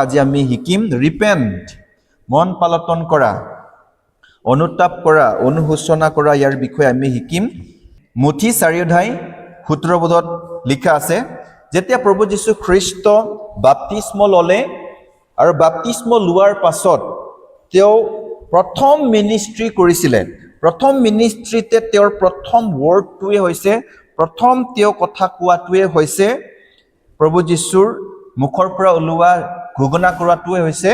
আজি আমি শিকিম ৰিপেণ্ট, মন পালটন কৰা, অনুতাপ কৰা, অনুশোচনা কৰা, ইয়াৰ বিষয়ে আমি শিকিম। মুঠি 4 অধ্যায় 17 পদত লিখা আছে, যেতিয়া প্ৰভু যীশু খ্ৰীষ্ট বাপ্তিস্ম ল'লে আৰু বাপ্তিস্ম লোৱাৰ পাছত তেওঁ প্ৰথম মিনিষ্ট্ৰী কৰিছিলে। প্ৰথম মিনিষ্ট্ৰীতে তেওঁৰ প্ৰথম ৱৰ্ডটোৱে হৈছে, প্ৰথম তেওঁ কথা কোৱাটোৱে হৈছে, প্ৰভু যীশুৰ মুখৰ পৰা ওলোৱা ঘোষণা কৰাটোৱে হৈছে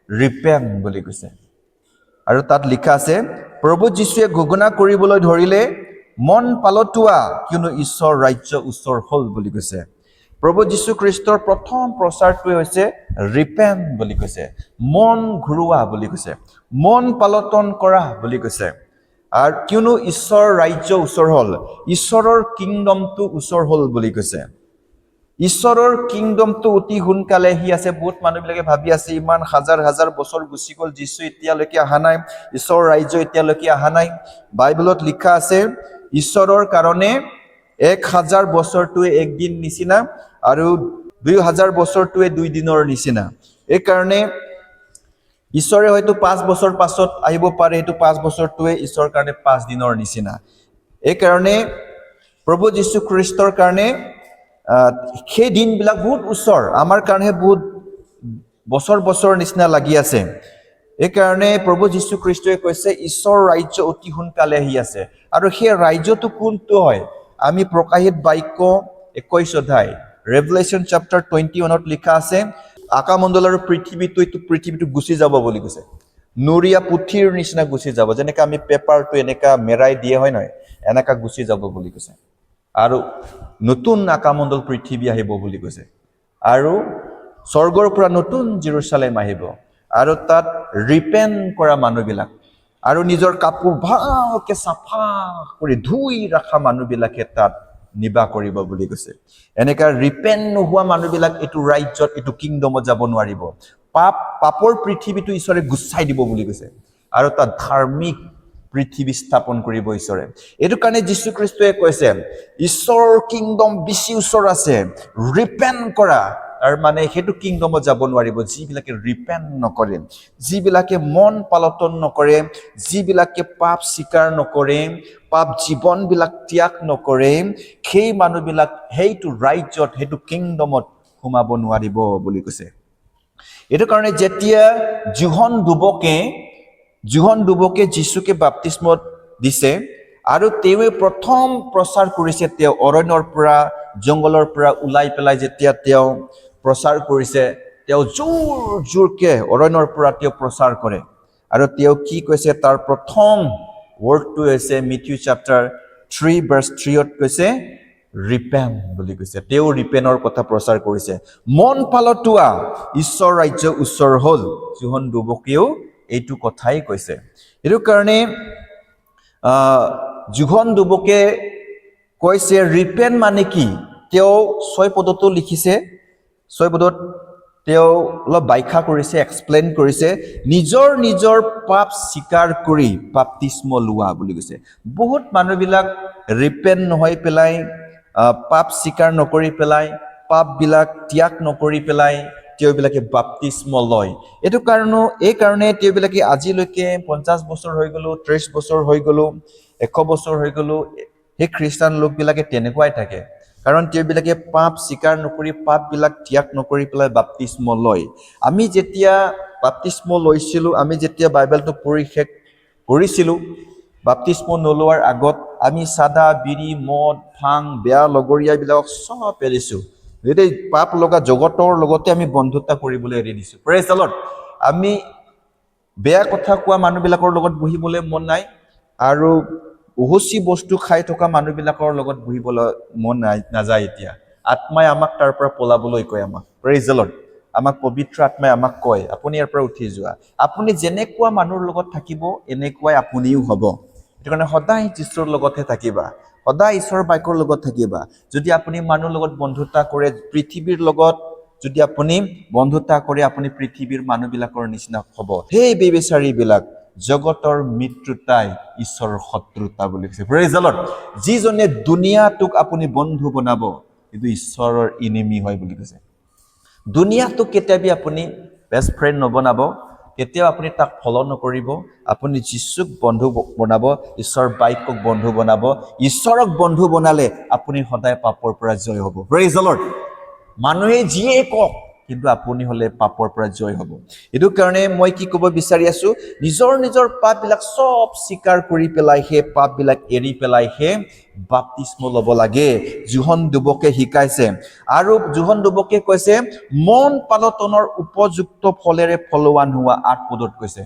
ৰিপেণ্ট বুলি কৈছে। আৰু তাত লিখা আছে, প্ৰভু যীশুৱে ঘোষণা কৰিবলৈ ধৰিলে, মন পালটোৱা, কিয়নো ঈশ্বৰ ৰাজ্য ওচৰ হ'ল বুলি কৈছে। প্ৰভু যীশু খ্ৰীষ্টৰ প্ৰথম প্ৰচাৰটোৱে হৈছে ৰিপেণ্ট বুলি কৈছে, মন ঘূৰোৱা বুলি কৈছে, মন পালটন কৰা বুলি কৈছে। আৰু কিয়নো ঈশ্বৰ ৰাজ্য ওচৰ হ'ল, ঈশ্বৰৰ কিংডমটো ওচৰ হ'ল বুলি কৈছে। ঈশ্বৰৰ কিংডমটো অতি সোনকালে আহি আছে। বহুত মানুহবিলাকে ভাবি আছে ইমান হাজাৰ হাজাৰ বছৰ গুচি গ'ল, যীশু এতিয়ালৈকে অহা নাই, ঈশ্বৰৰ ৰাজ্য এতিয়ালৈকে অহা নাই। বাইবেলত লিখা আছে, ঈশ্বৰৰ কাৰণে 1000 বছৰটোৱে একদিন নিচিনা আৰু 2000 বছৰটোৱে 2 দিনৰ নিচিনা। এইকাৰণে ঈশ্বৰে হয়তো 5 বছৰ পাছত আহিব পাৰে, সেইটো 5 বছৰটোৱে ঈশ্বৰৰ কাৰণে 5 দিনৰ নিচিনা। এইকাৰণে প্ৰভু যীশু খ্ৰীষ্টৰ কাৰণে সেই দিনবিলাক বহুত ওচৰ, আমাৰ কাৰণেহে বহুত বছৰ বছৰ নিচিনা লাগি আছে। এইকাৰণে প্ৰভু যীশু খ্ৰীষ্টই কৈছে ঈশ্বৰ ৰাজ্য অতি সোনকালে আহি আছে। আৰু সেই ৰাজ্যটো কোনটো হয়? আমি প্ৰকাশিত বাক্য 21 অধ্যায় ৰেভেলেশ্যন চেপ্টাৰ 21ত লিখা আছে, আকাশমণ্ডল আৰু পৃথিৱীটো গুচি যাব বুলি কৈছে। নৰিয়া পুথিৰ নিচিনা গুচি যাব, যেনেকৈ আমি পেপাৰটো এনেকা মেৰাই দিয়ে হয় নহয়, এনেকা গুচি যাব বুলি কৈছে। আৰু নতুন আকাশমণ্ডল পৃথিৱী আহিব বুলি কৈছে। আৰু স্বৰ্গৰ পৰা নতুন জেৰুজালেম আহিব, আৰু তাত ৰিপেণ্ট কৰা মানুহবিলাক আৰু নিজৰ কাপোৰ ভালকে চাফা কৰি ধুই ৰখা মানুহবিলাকে তাত নিবাস কৰিব বুলি কৈছে। এনেকা ৰিপেণ্ট নোহোৱা মানুহবিলাক এইটো ৰাজ্যত, এইটো কিংডমত যাব নোৱাৰিব। পাপৰ পৃথিৱীটো ঈশ্বৰে গুচাই দিব বুলি কৈছে, আৰু তাত ধাৰ্মিক পৃথিৱী স্থাপন কৰিব ঈশ্বৰে। এইটো কাৰণে যীশুখ্ৰীষ্টই কৈছে ঈশ্বৰৰ কিংডম বেছি ওচৰ আছে, ৰিপেণ্ট কৰা। আৰু মানে সেইটো কিংডমত যাব নোৱাৰিব যিবিলাকে ৰিপেণ্ট নকৰে, যিবিলাকে মন পালটন নকৰে, যিবিলাকে পাপ স্বীকাৰ নকৰে, পাপ জীৱনবিলাক ত্যাগ নকৰে, সেই মানুহবিলাক সেইটো ৰাজ্যত, সেইটো কিংডমত সোমাব নোৱাৰিব বুলি কৈছে। এইটো কাৰণে যেতিয়া জোহন ডুবকে যীশুকে বাপ্তিস্মত দিছে আৰু তেওঁৱে প্ৰথম প্ৰচাৰ কৰিছে, তেওঁ অৰণ্যৰ পৰা জংগলৰ পৰা ওলাই পেলাই যেতিয়া তেওঁ প্ৰচাৰ কৰিছে, তেওঁ জোৰকে অৰণ্যৰ পৰা তেওঁ প্ৰচাৰ কৰে। আৰু তেওঁ কি কৈছে, তাৰ প্ৰথম ৱৰ্ডটো হৈছে মেথিউ চেপ্টাৰ 3 ভাৰ্চ 3ত কৈছে ৰিপেণ্ট বুলি কৈছে। তেওঁ ৰিপেণ্টৰ কথা প্ৰচাৰ কৰিছে, মন পালটোৱা, ঈশ্বৰ ৰাজ্য ওচৰ হ'ল। জোহন ডুবকেও এইটো কথাই কৈছে। এইটো কাৰণে জোহন ডুবকে কৈছে ৰিপেণ্ট মানে কি, তেওঁ 6 পদতো লিখিছে। 6 পদত তেওঁ অলপ ব্যাখ্যা কৰিছে, এক্সপ্লেইন কৰিছে, নিজৰ পাপ স্বীকাৰ কৰি বাপ্তিস্ম লোৱা বুলি কৈছে। বহুত মানুহবিলাক ৰিপেণ্ট নহয় পেলাই, পাপ স্বীকাৰ নকৰি পেলাই, পাপবিলাক ত্যাগ নকৰি পেলাই তেওঁবিলাকে বাপ্তিস্ম লয়। এই কাৰণে তেওঁবিলাকে আজিলৈকে 50 বছৰ হৈ গ'লো, 30 বছৰ হৈ গ'লো, 100 বছৰ হৈ গ'লো, সেই খ্ৰীষ্টান লোকবিলাকে তেনেকুৱাই থাকে। কাৰণ তেওঁবিলাকে পাপ স্বীকাৰ নকৰি, পাপবিলাক ত্যাগ নকৰি পেলাই বাপ্তিস্ম লয়। আমি যেতিয়া বাপ্তিস্ম লৈছিলোঁ, আমি যেতিয়া বাইবেলটো পঢ়ি শেষ কৰিছিলোঁ, বাপ্তিস্ম নলোৱাৰ আগত আমি চাদা, বিড়ি, মদ, ভাং, বেয়া লগৰীয়া এইবিলাকক চব এৰিছোঁ। যেতিয়া পাপ লগা জগতৰ লগতে আমি বন্ধুত্ব কৰিবলৈ এৰি দিছোঁ। Praise the lord. আমি বেয়া কথা কোৱা মানুহবিলাকৰ লগত বহিবলৈ মন নাই, আৰু উহচি বস্তু খাই থকা মানুহবিলাকৰ লগত বহিবলৈ মন নাযায়। এতিয়া আত্মাই আমাক তাৰ পৰা পলাবলৈ কয় আমাক। Praise the lord. আমাক পবিত্ৰ আত্মাই আমাক কয়, আপুনি ইয়াৰ পৰা উঠি যোৱা। আপুনি যেনেকুৱা মানুহৰ লগত থাকিব, এনেকুৱাই আপুনিও হ'ব। সেইটো কাৰণে সদায় ঈশ্বৰৰ লগতহে থাকিবা, সদায় ঈশ্বৰৰ বাক্যৰ লগত থাকিবা। যদি আপুনি মানুহৰ লগত বন্ধুত্ব কৰে, পৃথিৱীৰ লগত যদি আপুনি বন্ধুত্ব কৰে, আপুনি পৃথিৱীৰ মানুহবিলাকৰ নিচিনা হ'ব। সেই বেবিচাৰীবিলাক জগতৰ মিত্ৰতাই ঈশ্বৰৰ শত্ৰুতা বুলি কৈছে। Praise the lord. যিজনে দুনিয়াটোক আপুনি বন্ধু বনাব, কিন্তু ঈশ্বৰৰ ইনিমি হয় বুলি কৈছে। দুনিয়াটো কেতিয়াবা আপুনি বেষ্ট ফ্ৰেণ্ড নবনাব, কেতিয়াও আপুনি তাক ফলো নকৰিব। আপুনি যীশুক বন্ধু বনাব, ঈশ্বৰৰ বাক্যক বন্ধু বনাব। ঈশ্বৰক বন্ধু বনালে আপুনি সদায় পাপৰ পৰা জয় হ'ব। Praise the lord. মানুহে যিয়ে কওক, কিন্তু আপুনি হ'লে পাপৰ পৰা জয় হ'ব। এইটো কাৰণে মই কি ক'ব বিচাৰি আছো, নিজৰ নিজৰ পাপবিলাক চব স্বীকাৰ কৰি পেলাই সেই পাপবিলাক এৰি পেলাই সেই বাপ্তিস্ম ল'ব লাগে। যোহন দুবকে শিকাইছে, আৰু যোহন দুবকে কৈছে মন পালটনৰ উপযুক্ত ফলেৰে ফলৱান হোৱা। 8 পদত কৈছে,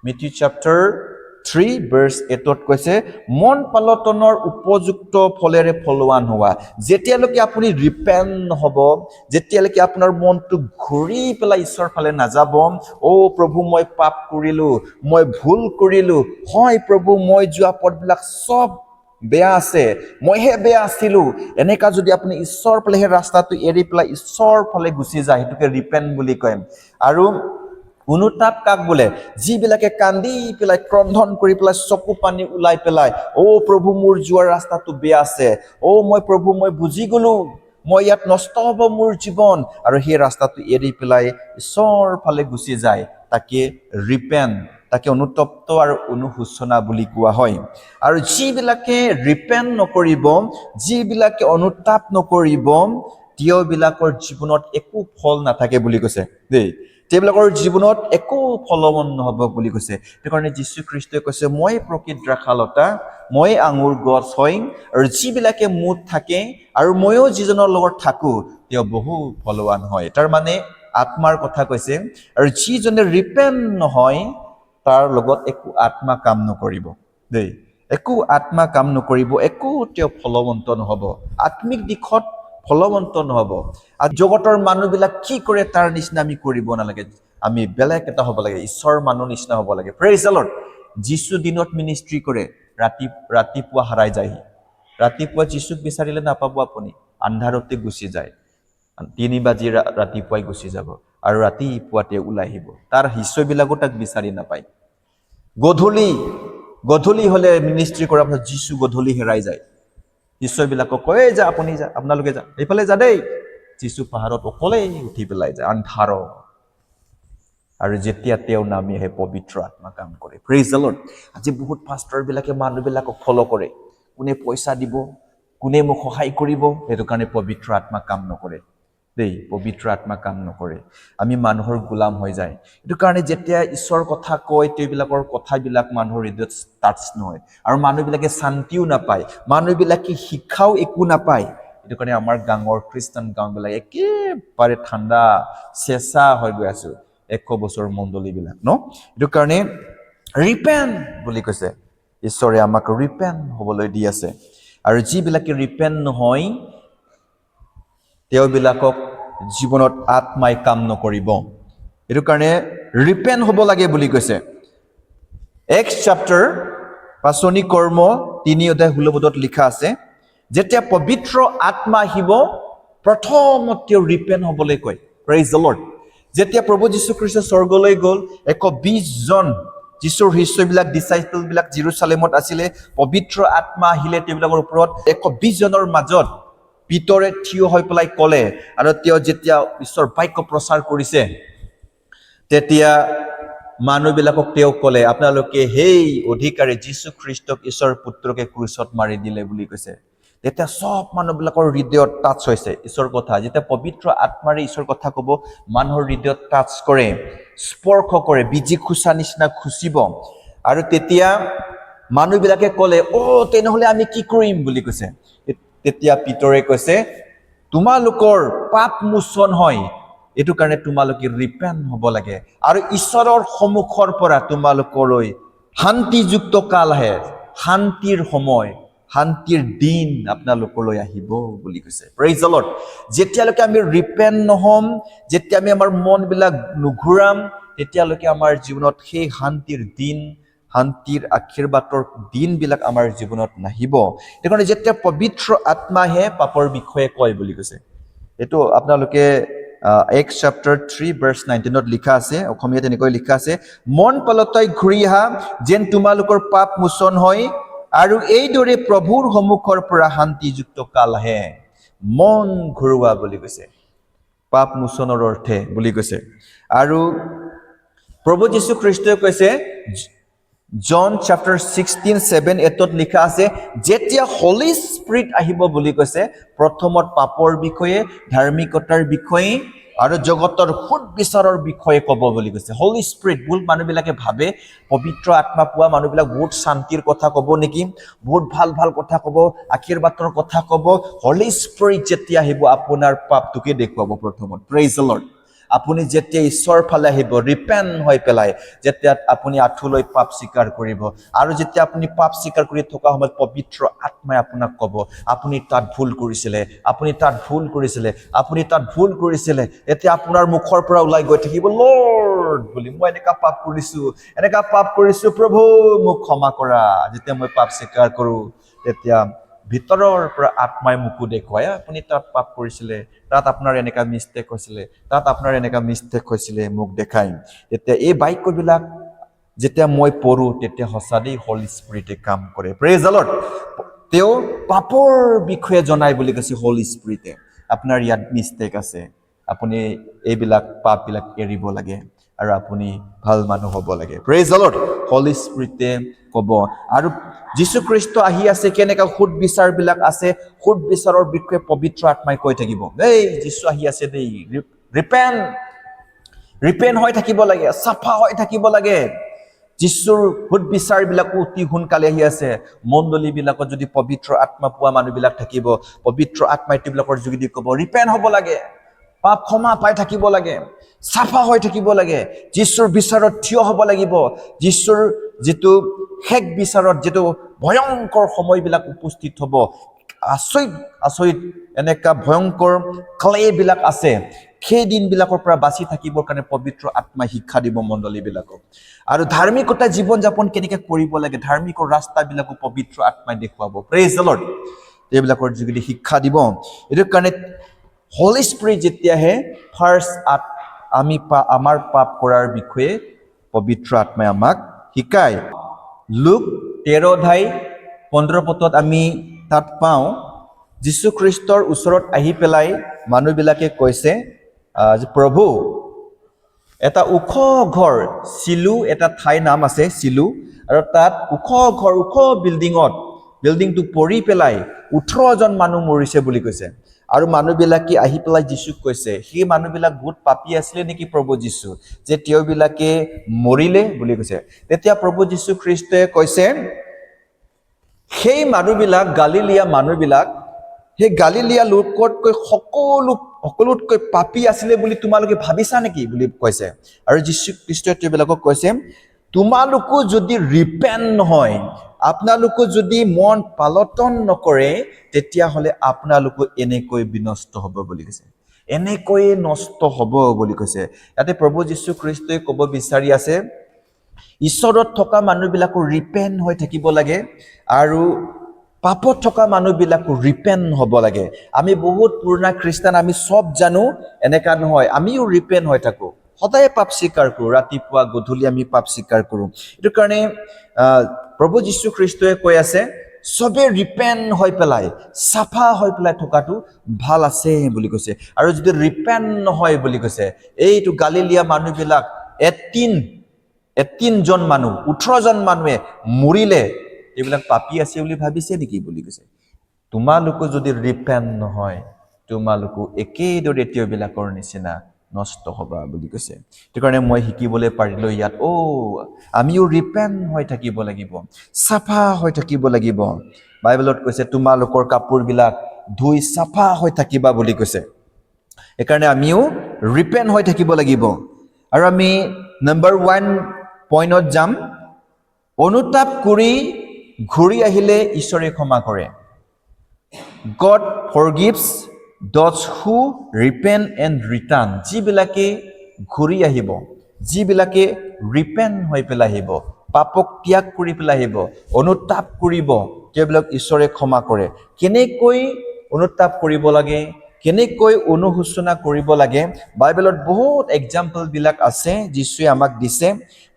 মেথিউ চেপ্টাৰ 3 ভাৰ্চ 8 কৈছে মন পালটনৰ উপযুক্ত ফলেৰে ফলৱান হোৱা। যেতিয়ালৈকে আপুনি ৰিপেণ্ট নহ'ব, যেতিয়ালৈকে আপোনাৰ মনটো ঘূৰি পেলাই ঈশ্বৰৰ ফালে নাযাব, অ' প্ৰভু মই পাপ কৰিলো, মই ভুল কৰিলো, হয় প্ৰভু মই যোৱা পথবিলাক চব বেয়া আছে, মইহে বেয়া আছিলো, এনেকা যদি আপুনি ঈশ্বৰৰ ফালে সেই ৰাস্তাটো এৰি পেলাই ঈশ্বৰৰ ফালে গুচি যায়, সেইটোকে ৰিপেণ্ট বুলি কয়। আৰু অনুতাপ কাক বোলে? যিবিলাকে কান্দি পেলাই, ক্ৰন্ধন কৰি পেলাই, চকু পানী ওলাই পেলাই, অ' প্ৰভু মোৰ যোৱাৰ ৰাস্তাটো বেয়া আছে, অ' মই প্ৰভু মই বুজি গলো, মই ইয়াত নষ্ট হ'ব মোৰ জীৱন, আৰু সেই ৰাস্তাটো এৰি পেলাই ঈশ্বৰৰ ফালে গুচি যায়, তাকে ৰিপেণ্ট, তাকে অনুতপ্ত আৰু অনুশোচনা বুলি কোৱা হয়। আৰু যিবিলাকে ৰিপেণ্ট নকৰিব, যিবিলাকে অনুতাপ নকৰিব, তেওঁবিলাকৰ জীৱনত একো ফল নাথাকে বুলি কৈছে দেই। তেওঁবিলাকৰ জীৱনত একো ফলৱান নহ'ব বুলি কৈছে। সেইকাৰণে যীশু খ্ৰীষ্টই কৈছে মই প্ৰকৃত দ্ৰাক্ষালতা, মই আঙুৰ গছ হয়, আৰু যিবিলাকে মোত থাকে আৰু ময়ো যিজনৰ লগত থাকো তেওঁ বহু ফলৱান হয়। তাৰ মানে আত্মাৰ কথা কৈছে। আৰু যিজনে ৰিপেণ্ট নহয় তাৰ লগত একো আত্মা কাম নকৰিব দেই, একো আত্মা কাম নকৰিব, একো তেওঁ ফলৱন্ত নহ'ব, আত্মিক দিশত ফলৱন্ত নহ'ব। আৰু জগতৰ মানুহবিলাক কি কৰে তাৰ নিচিনা আমি কৰিব নালাগে, আমি বেলেগ এটা হ'ব লাগে, ঈশ্বৰৰ মানুহ নিচিনা হ'ব লাগে। Praise the lord. যীশু দিনত মিনিষ্ট্ৰী কৰে, ৰাতিপুৱা হাৰাই যায়হি। ৰাতিপুৱা যীশুক বিচাৰিলে নাপাব আপুনি, আন্ধাৰতে গুচি যায়, 3 বাজি ৰাতিপুৱাই গুচি যাব, আৰু ৰাতিপুৱাতে ওলাই আহিব। তাৰ শিষ্যবিলাকো তাক বিচাৰি নাপায়। গধূলি হ'লে মিনিষ্ট্ৰী কৰাৰ পাছত যীশু গধূলি হেৰাই যায়। শিষ্যবিলাকক কয় যা, আপুনি যা, আপোনালোকে যা, এইফালে যা দেই। যীশু পাহাৰত অকলেই উঠি পেলাই যায়, আন্ধাৰ। আৰু যেতিয়া তেওঁ নামি আহে পবিত্ৰ আত্মা কাম কৰে। Praise the lord. আজি বহুত পাষ্টৰবিলাকে মানুহবিলাকক ফলো কৰে, কোনে পইচা দিব, কোনে মোক সহায় কৰিব, সেইটো কাৰণে পবিত্ৰ আত্মা কাম নকৰে দেই, পবিত্ৰ আত্মা কাম নকৰে। আমি মানুহৰ গোলাম হৈ যায়। এইটো কাৰণে যেতিয়া ঈশ্বৰৰ কথা কয়, তেওঁবিলাকৰ কথাবিলাক মানুহৰ হৃদয়ত টাচ নহয়, আৰু মানুহবিলাকে শান্তিও নাপায়, মানুহবিলাকে শিক্ষাও একো নাপায়। এইটো কাৰণে আমাৰ গাঁৱৰ খ্ৰীষ্টান গাঁওবিলাক একেবাৰে ঠাণ্ডা চেঁচা হৈ গৈ আছো, 100 বছৰ মণ্ডলীবিলাক ন। এইটো কাৰণে ৰিপেণ্ট বুলি কৈছে, ঈশ্বৰে আমাক ৰিপেণ্ট হ'বলৈ দি আছে। আৰু যিবিলাকে ৰিপেণ্ট নহয় তেওঁবিলাকক জীৱনত আত্মাই কাম নকৰিব। এইটো কাৰণে ৰিপেণ্ট হ'ব লাগে বুলি কৈছে। এক্স চেপ্টাৰ 5 কৰ্ম 3 অধ্যায় 16 পদত লিখা আছে, যেতিয়া পবিত্ৰ আত্মা আহিব প্ৰথমত তেওঁ ৰিপেণ্ট হ'বলৈ কয়। Praise the lord. যেতিয়া প্ৰভু যীশু খ্ৰীষ্ট স্বৰ্গলৈ গ'ল, 120 জন যীশুৰ শিষ্যবিলাক, ডিচাইপলবিলাক জেৰুচালেমত আছিলে। পবিত্ৰ আত্মা আহিলে তেওঁবিলাকৰ ওপৰত। 120 জনৰ মাজত পিতৰে থিয় হৈ পেলাই ক'লে, আৰু তেওঁ যেতিয়া ঈশ্বৰৰ বাক্য প্ৰচাৰ কৰিছে, তেতিয়া মানুহবিলাকক তেওঁ ক'লে, আপোনালোকে সেই অধিকাৰী যীশু খ্ৰীষ্টক ঈশ্বৰৰ পুত্ৰকে ক্ৰুচত মাৰি দিলে বুলি কৈছে। তেতিয়া সব মানুহবিলাকৰ হৃদয়ত টাচ হৈছে ঈশ্বৰৰ কথা। যেতিয়া পবিত্ৰ আত্মাৰে ঈশ্বৰৰ কথা ক'ব, মানুহৰ হৃদয়ত টাচ কৰে, স্পৰ্শ কৰে, বিজি খুচা নিচিনা খুচিব। আৰু তেতিয়া মানুহবিলাকে ক'লে, অ' তেনেহ'লে আমি কি কৰিম বুলি কৈছে। তেতিয়া পিতৰে কৈছে, তোমালোকৰ পাপ মোচন হয়, এইটো কাৰণে তোমালোকে ৰিপেণ্ট হ'ব লাগে, আৰু ঈশ্বৰৰ সন্মুখৰ পৰা তোমালোকলৈ শান্তিযুক্ত কাল আহে, শান্তিৰ সময়, শান্তিৰ দিন আপোনালোকলৈ আহিব বুলি কৈছে। Praise the lord. যেতিয়ালৈকে আমি ৰিপেণ্ট নহ'ম, যেতিয়া আমি আমাৰ মনবিলাক নুঘূৰাম, তেতিয়ালৈকে আমাৰ জীৱনত সেই শান্তিৰ দিন, শান্তিৰ আশীৰ্বাদৰ দিনবিলাক আমাৰ জীৱনত নাহিব। সেইকাৰণে যেতিয়া পবিত্ৰ আত্মাহে পাপৰ বিষয়ে কয় বুলি কৈছে। এইটো আপোনালোকে এক্স চেপ্টাৰ 3 ভাৰ্চ 19 লিখা আছে, অসমীয়াত এনেকৈ লিখা আছে, মন পালতাই ঘূৰি আহা যেন তোমালোকৰ পাপ মোচন হয়, আৰু এইদৰে প্ৰভুৰ সন্মুখৰ পৰা শান্তিযুক্ত কাল আহে। মন ঘূৰোৱা বুলি কৈছে। পাপ মোচনৰ অৰ্থে বুলি কৈছে আৰু প্ৰভু যীশু খ্ৰীষ্টই কৈছে জন চেপ্টাৰ 16:7-8 লিখা আছে যেতিয়া হলি স্পিৰিট আহিব বুলি কৈছে প্ৰথমত পাপৰ বিষয়ে ধাৰ্মিকতাৰ বিষয়ে আৰু জগতৰ সুদ বিচাৰৰ বিষয়ে ক'ব বুলি কৈছে হলি স্পিৰিট বহুত মানুহবিলাকে ভাবে পবিত্ৰ আত্মা পোৱা মানুহবিলাক বহুত শান্তিৰ কথা ক'ব নেকি বহুত ভাল ভাল কথা ক'ব আশীৰ্বাদৰ কথা ক'ব হলি স্পিৰিট যেতিয়া আহিব আপোনাৰ পাপটোকে দেখুৱাব প্ৰথমত প্ৰেইজ দ্য লৰ্ড আপুনি যেতিয়া ঈশ্বৰ ফালে আহিব ৰিপেন্ট হৈ পেলাই যেতিয়া আপুনি আঁঠুলৈ পাপ স্বীকাৰ কৰিব আৰু যেতিয়া আপুনি পাপ স্বীকাৰ কৰি থকা সময়ত পবিত্ৰ আত্মাই আপোনাক ক'ব আপুনি তাত ভুল কৰিছিলে আপুনি তাত ভুল কৰিছিলে আপুনি তাত ভুল কৰিছিলে এতিয়া আপোনাৰ মুখৰ পৰা ওলাই গৈ থাকিব লৰ্ড বুলি মই এনেকা পাপ কৰিছো প্ৰভু মোক ক্ষমা কৰা যেতিয়া মই পাপ স্বীকাৰ কৰো তেতিয়া ভিতৰৰ পৰা আত্মাই মুকু দেখুৱায় আপুনি তাত পাপ কৰিছিলে তাত আপোনাৰ এনেকা মিষ্টেক হৈছিলে মোক দেখাই তেতিয়া এই বাক্যবিলাক যেতিয়া মই পঢ়ো তেতিয়া সঁচাদেই হলি স্পিৰিটে কাম কৰে প্ৰেইজ দ্য লৰ্ড তেওঁ পাপৰ বিষয়ে জনাই বুলি কৈছে হলি স্পিৰিটে আপোনাৰ ইয়াত মিষ্টেক আছে আপুনি এইবিলাক পাপবিলাক এৰিব লাগে আৰু আপুনি ভাল মানুহ হ'ব লাগে প্ৰেইজ দ্য লৰ্ড হলি স্পিৰিটে ক'ব আৰু যীশু খ্ৰীষ্ট আহি আছে কেনেকা সুদ বিচাৰবিলাক আছে সুদ বিচাৰৰ বিষয়ে পবিত্ৰ আত্মাই কৈ থাকিব এই যীশু আহি আছে দেই ৰিপেন্ট হৈ থাকিব লাগে চাফা হৈ থাকিব লাগে যীশুৰ সুদ বিচাৰবিলাক অতি সোনকালে আহি আছে মণ্ডলীবিলাকত যদি পবিত্ৰ আত্মা পোৱা মানুহবিলাক থাকিব পবিত্ৰ আত্মাই তেওঁবিলাকৰ যোগেদি ক'ব ৰিপেন্ট হ'ব লাগে পাপ ক্ষমা পাই থাকিব লাগে চাফা হৈ থাকিব লাগে যীশুৰ বিচাৰত থিয় হ'ব লাগিব যীশুৰ যেটো শেষ বিচাৰত যেটো ভয়ংকৰ সময়বিলাক উপস্থিত হ'ব আচৰিত এনেকা ভয়ংকৰ ক্লেবিলাক আছে সেই দিনবিলাকৰ পৰা বাচি থাকিবৰ কাৰণে পবিত্ৰ আত্মাই শিক্ষা দিব মণ্ডলীবিলাকক আৰু ধাৰ্মিকতা জীৱন যাপন কেনেকৈ কৰিব লাগে ধাৰ্মিকৰ ৰাস্তাবিলাকো পবিত্ৰ আত্মাই দেখুৱাব প্ৰেইজ দ্য লৰ্ড এইবিলাকৰ যোগেদি শিক্ষা দিব এইটো কাৰণে হলি স্পিৰিট যেতিয়াহে ফাৰ্ষ্ট আমাৰ পাপ কৰাৰ বিষয়ে পবিত্ৰ আত্মাই আমাক শিকায় লুক 13:15 আমি তাত পাওঁ যীশু খ্ৰীষ্টৰ ওচৰত আহি পেলাই মানুহবিলাকে কৈছে যে প্ৰভু এটা ওখ ঘৰ চিলু এটা ঠাই নাম আছে চিলু আৰু তাত ওখ ঘৰ ওখ বিল্ডিংটো পৰি পেলাই 18জন মানুহ মৰিছে বুলি কৈছে আৰু মানুহবিলাকে আহি পেলাই যীশুক কৈছে সেই মানুহবিলাক বহুত পাপী আছিলে নেকি প্ৰভু যীশু যে তেওঁবিলাকে মৰিলে বুলি কৈছে তেতিয়া প্ৰভু যীশু খ্ৰীষ্টই কৈছে সেই মানুহবিলাক গালিলিয়া মানুহবিলাক সেই গালিলিয়া লোকতকৈ সকলোতকৈ পাপী আছিলে বুলি তোমালোকে ভাবিছা নেকি বুলি কৈছে আৰু যীশু খ্ৰীষ্টই তেওঁবিলাকক কৈছে তোমালোকো যদি ৰিপেন্ট নহয় আপোনালোকো যদি মন পালটন নকৰে তেতিয়াহ'লে আপোনালোকো এনেকৈ বিনষ্ট হ'ব বুলি কৈছে এনেকৈ নষ্ট হ'ব বুলি কৈছে ইয়াতে প্ৰভু যীশু খ্ৰীষ্টই ক'ব বিচাৰি আছে ঈশ্বৰত থকা মানুহবিলাকো ৰিপেন্ট হৈ থাকিব লাগে আৰু পাপত থকা মানুহবিলাকো ৰিপেন্ট হ'ব লাগে আমি বহুত পুৰণা খ্ৰীষ্টান আমি সব জানো এনেকা নহয় আমিও ৰিপেন্ট হৈ থাকো সদায় পাপ স্বীকাৰ কৰোঁ ৰাতিপুৱা গধূলি আমি পাপ স্বীকাৰ কৰোঁ এইটো কাৰণে প্ৰভু যীশু খ্ৰীষ্টই কৈ আছে সবে ৰিপেন্ট হৈ পেলাই চাফা হৈ পেলাই থকাটো ভাল আছে বুলি কৈছে আৰু যদি ৰিপেন্ট নহয় বুলি কৈছে এইটো গালিলিয়া মানুহবিলাক 18জন মানুহ 18জন মানুহে মৰিলে এইবিলাক পাপী আছে বুলি ভাবিছে নেকি বুলি কৈছে তোমালোকো যদি ৰিপেন্ট নহয় তোমালোকো একেদৰে তেওঁবিলাকৰ নিচিনা নষ্ট হ'বা বুলি কৈছে সেইকাৰণে মই শিকিবলৈ পাৰিলো ইয়াত আমিও ৰিপেন্ট হৈ থাকিব লাগিব চাফা হৈ থাকিব লাগিব বাইবেলত কৈছে তোমালোকৰ কাপোৰবিলাক ধুই চাফা হৈ থাকিবা বুলি কৈছে সেইকাৰণে আমিও ৰিপেন্ট হৈ থাকিব লাগিব আৰু আমি নম্বৰ 1 পইণ্টত যাম অনুতাপ কৰি ঘূৰি আহিলে ঈশ্বৰে ক্ষমা কৰে God forgives those who repent and return যিবিলাকে ঘূৰি আহিব যিবিলাকে ৰিপেন্ট হৈ পেলাই আহিব পাপক ত্যাগ কৰি পেলাই আহিব অনুতাপ কৰিব তেওঁবিলাক ঈশ্বৰে ক্ষমা কৰে কেনেকৈ অনুতাপ কৰিব লাগে কেনেকৈ অনুশোচনা কৰিব লাগে বাইবেলত বহুত এক্সাম্পল বিলাক আছে যিশুৱে আমাক দিছে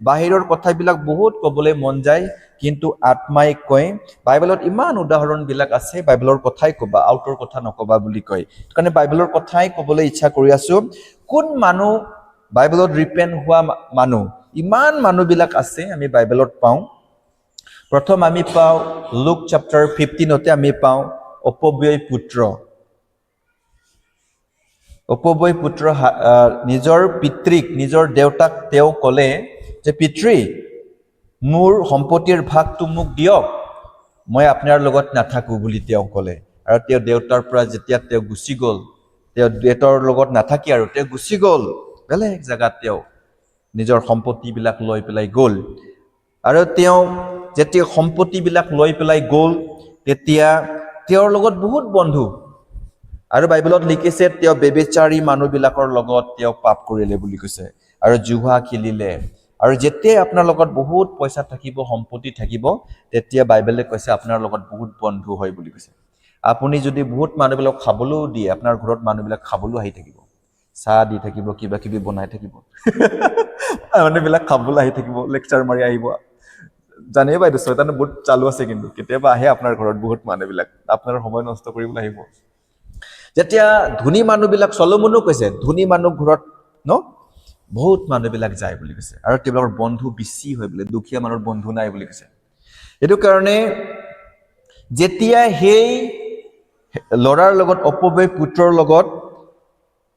বাহিৰৰ কথাবিলাক বহুত ক'বলৈ মন যায় কিন্তু আত্মাই কয় বাইবেলত ইমান উদাহৰণ বিলাক আছে বাইবেলৰ কথাই ক'বা আউটৰ কথা নকবা বুলি কয় কাৰণে বাইবেলৰ কথাই ক'বলৈ ইচ্ছা কৰি আছো কোন মানুহ বাইবেলত ৰিপেন্ট হোৱা মানুহ ইমান মানুহবিলাক আছে আমি বাইবেলত পাওঁ প্ৰথম আমি পাওঁ লুক চেপ্টাৰ 15 আমি পাওঁ অপব্যয় পুত্ৰ নিজৰ পিতৃক নিজৰ দেউতাক তেওঁ ক'লে যে পিতৃ মোৰ সম্পত্তিৰ ভাগটো মোক দিয়ক মই আপোনাৰ লগত নাথাকো বুলি তেওঁ ক'লে আৰু তেওঁ দেউতাৰ পৰা যেতিয়া তেওঁ গুচি গ'ল তেওঁ দেউতাৰ লগত নাথাকি আৰু তেওঁ গুচি গ'ল বেলেগ জাগাত তেওঁ নিজৰ সম্পত্তিবিলাক লৈ পেলাই গ'ল আৰু তেওঁ যেতিয়া সম্পত্তিবিলাক লৈ পেলাই গ'ল তেতিয়া তেওঁৰ লগত বহুত বন্ধু আৰু বাইবেলত লিখিছে তেওঁ বেবিচাৰী মানুহবিলাকৰ লগত তেওঁ পাপ কৰিলে বুলি কৈছে আৰু জুৱা খেলিলে আৰু যেতিয়া আপোনাৰ লগত বহুত পইচা থাকিব সম্পত্তি থাকিব তেতিয়া বাইবেলে কৈছে আপোনাৰ লগত বহুত বন্ধু হয় বুলি কৈছে আপুনি যদি বহুত মানুহবিলাক খাবলৈও দিয়ে আপোনাৰ ঘৰত মানুহবিলাক খাবলৈ আহি থাকিব চাহ দি থাকিব কিবা কিবি বনাই থাকিব মানুহবিলাক খাবলৈ আহি থাকিব লেকচাৰ মাৰি আহিব জানে বাইদেউ শয়তানে বহুত চালু আছে কিন্তু কেতিয়াবা আহে আপোনাৰ ঘৰত বহুত মানুহবিলাক আপোনাৰ সময় নষ্ট কৰিবলৈ আহিব যেতিয়া ধনী মানুহবিলাক সলোমনো কৈছে ধনী মানুহ ঘৰত ন বহুত মানুহবিলাক যায় বুলি কৈছে আৰু তেওঁলোকৰ বন্ধু বেছি হয় বোলে দুখীয়া মানুহৰ বন্ধু নাই বুলি কৈছে এইটো কাৰণে যেতিয়া সেই ল'ৰাৰ লগত অপব্যয় পুত্ৰৰ লগত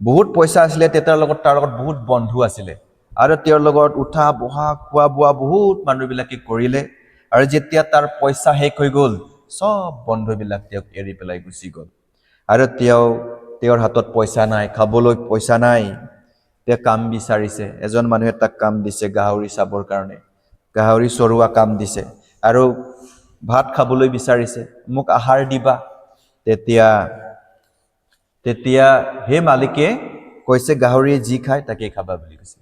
বহুত পইচা আছিলে তাৰ লগত বহুত বন্ধু আছিলে আৰু তেওঁৰ লগত উঠা বহা খোৱা বোৱা বহুত মানুহবিলাকে কৰিলে আৰু যেতিয়া তাৰ পইচা শেষ হৈ গ'ল সব বন্ধুবিলাক তেওঁক এৰি পেলাই গুচি গ'ল আৰু তেওঁৰ হাতত পইচা নাই খাবলৈ পইচা নাই তেওঁ কাম বিচাৰিছে এজন মানুহে তাক কাম দিছে গাহৰি চাবৰ কাৰণে গাহৰি চৰুৱা কাম দিছে আৰু ভাত খাবলৈ বিচাৰিছে মোক আহাৰ দিবা তেতিয়া হে মালিকে কৈছে গাহৰিয়ে যি খায় তাকে খাবা বুলি কৈছে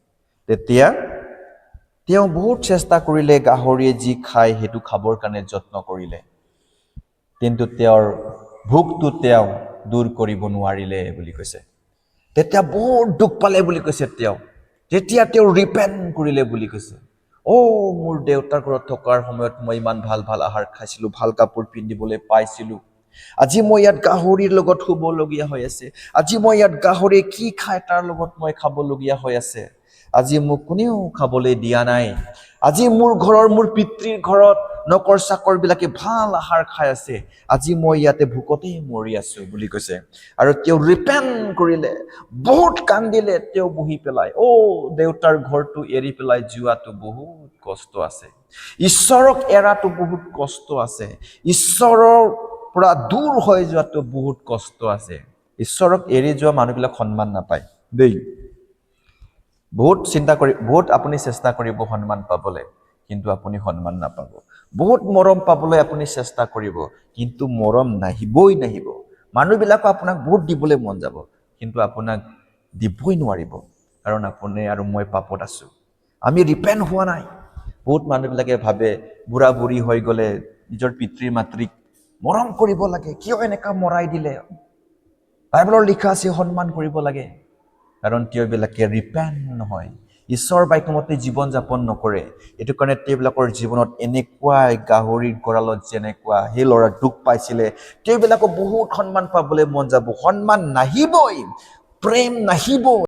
তেতিয়া তেওঁ বহুত চেষ্টা কৰিলে গাহৰিয়ে যি খায় সেইটো খাবৰ কাৰণে যত্ন কৰিলে কিন্তু তেওঁৰ ভোকটো তেওঁ দূৰ কৰিব নোৱাৰিলে বুলি কৈছে তেতিয়া বহুত দুখ পালে বুলি কৈছে তেতিয়া তেওঁ ৰিপেন্ট কৰিলে বুলি কৈছে মোৰ দেউতাৰ ঘৰত থকাৰ সময়ত মই ইমান ভাল ভাল আহাৰ খাইছিলো ভাল কাপোৰ পিন্ধিবলৈ পাইছিলো আজি মই ইয়াত গাহৰিৰ লগত শুবলগীয়া হৈ আছে আজি মই ইয়াত গাহৰি কি খায় তাৰ লগত মই খাবলগীয়া হৈ আছে আজি মোক কোনেও খাবলৈ দিয়া নাই আজি মোৰ পিতৃৰ ঘৰত নকৰ চাকৰবিলাকে ভাল আহাৰ খাই আছে আজি মই ইয়াতে ভোকতে মৰি আছো বুলি কৈছে আৰু তেওঁ ৰিপেন্ট কৰিলে বহুত কান্দিলে তেওঁ বহি পেলাই দেউতাৰ ঘৰটো এৰি পেলাই যোৱাটো বহুত কষ্ট আছে ঈশ্বৰক এৰাটো বহুত কষ্ট আছে ঈশ্বৰৰ পৰা দূৰ হৈ যোৱাটো বহুত কষ্ট আছে ঈশ্বৰক এৰি যোৱা মানুহবিলাক সন্মান নাপায় দেই বহুত আপুনি চেষ্টা কৰিব সন্মান পাবলৈ কিন্তু আপুনি সন্মান নাপাব বহুত মৰম পাবলৈ আপুনি চেষ্টা কৰিব কিন্তু মৰম নাহিব মানুহবিলাক আপোনাক বহুত দিবলৈ মন যাব কিন্তু আপোনাক দিবই নোৱাৰিব কাৰণ আপুনি আৰু মই পাপত আছো আমি ৰিপেন্ট হোৱা নাই বহুত মানুহবিলাকে ভাবে বুঢ়া বুঢ়ী হৈ গ'লে নিজৰ পিতৃ মাতৃক মৰম কৰিব লাগে কিয় এনেকা মৰাই দিলে বাইবেলৰ লিখা আছে সন্মান কৰিব লাগে কাৰণ তেওঁবিলাকে ৰিপেন্ট নহয় ঈশ্বৰ বাক্যমতে জীৱন যাপন নকৰে এইটো কাৰণে তেওঁবিলাকৰ জীৱনত এনেকুৱাই গাহৰিৰ গঁৰালত যেনেকুৱা সেই ল'ৰা দুখ পাইছিলে তেওঁবিলাকক বহুত সন্মান পাবলৈ মন যাব সন্মান নাহিবই প্ৰেম নাহিব